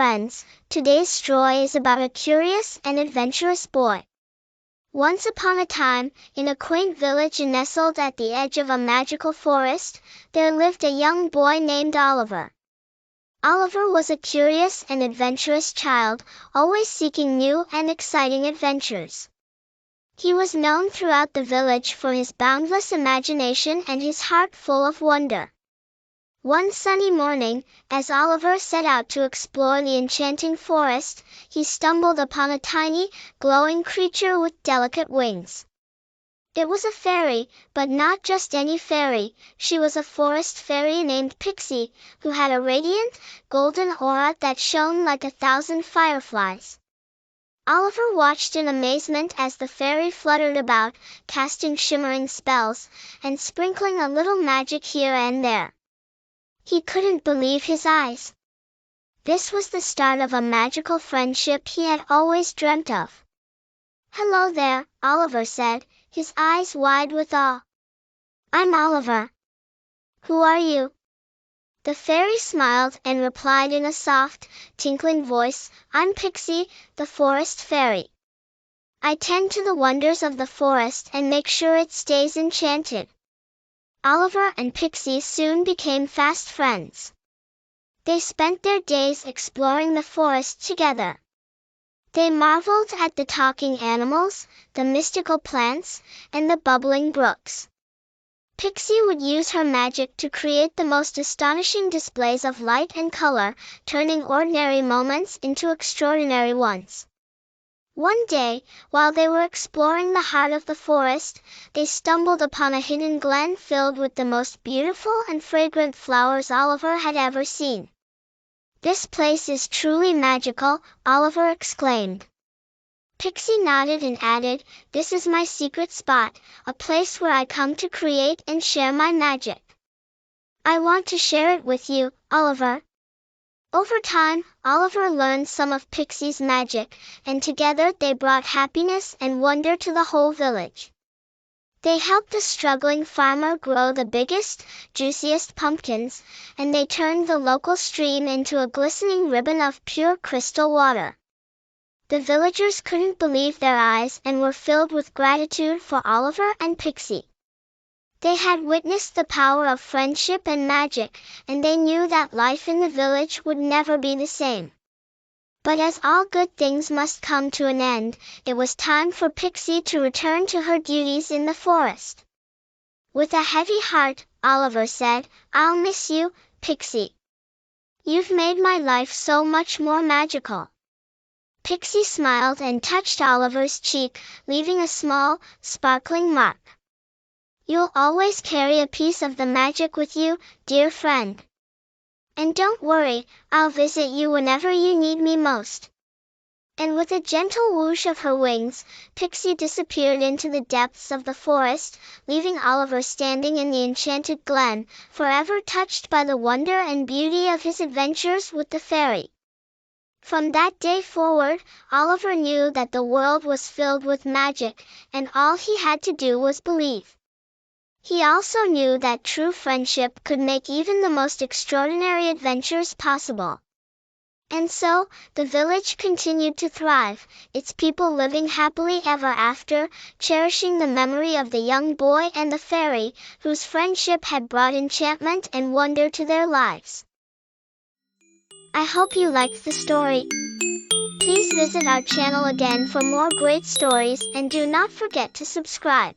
friends. Today's story is about a curious and adventurous boy. Once upon a time, in a quaint village nestled at the edge of a magical forest, there lived a young boy named Oliver. Oliver was a curious and adventurous child, always seeking new and exciting adventures. He was known throughout the village for his boundless imagination and his heart full of wonder. One sunny morning, as Oliver set out to explore the enchanting forest, he stumbled upon a tiny, glowing creature with delicate wings. It was a fairy, but not just any fairy. She was a forest fairy named Pixie, who had a radiant, golden aura that shone like 1,000 fireflies. Oliver watched in amazement as the fairy fluttered about, casting shimmering spells, and sprinkling a little magic here and there. He couldn't believe his eyes. This was the start of a magical friendship he had always dreamt of. "Hello there," Oliver said, his eyes wide with awe. "I'm Oliver. Who are you?" The fairy smiled and replied in a soft, tinkling voice, "I'm Pixie, the forest fairy. I tend to the wonders of the forest and make sure it stays enchanted." Oliver and Pixie soon became fast friends. They spent their days exploring the forest together. They marveled at the talking animals, the mystical plants, and the bubbling brooks. Pixie would use her magic to create the most astonishing displays of light and color, turning ordinary moments into extraordinary ones. One day, while they were exploring the heart of the forest, they stumbled upon a hidden glen filled with the most beautiful and fragrant flowers Oliver had ever seen. "This place is truly magical," Oliver exclaimed. Pixie nodded and added, "This is my secret spot, a place where I come to create and share my magic. I want to share it with you, Oliver." Over time, Oliver learned some of Pixie's magic, and together they brought happiness and wonder to the whole village. They helped the struggling farmer grow the biggest, juiciest pumpkins, and they turned the local stream into a glistening ribbon of pure crystal water. The villagers couldn't believe their eyes and were filled with gratitude for Oliver and Pixie. They had witnessed the power of friendship and magic, and they knew that life in the village would never be the same. But as all good things must come to an end, it was time for Pixie to return to her duties in the forest. With a heavy heart, Oliver said, "I'll miss you, Pixie. You've made my life so much more magical." Pixie smiled and touched Oliver's cheek, leaving a small, sparkling mark. "You'll always carry a piece of the magic with you, dear friend. And don't worry, I'll visit you whenever you need me most." And with a gentle whoosh of her wings, Pixie disappeared into the depths of the forest, leaving Oliver standing in the enchanted glen, forever touched by the wonder and beauty of his adventures with the fairy. From that day forward, Oliver knew that the world was filled with magic, and all he had to do was believe. He also knew that true friendship could make even the most extraordinary adventures possible. And so, the village continued to thrive, its people living happily ever after, cherishing the memory of the young boy and the fairy, whose friendship had brought enchantment and wonder to their lives. I hope you liked the story. Please visit our channel again for more great stories and do not forget to subscribe.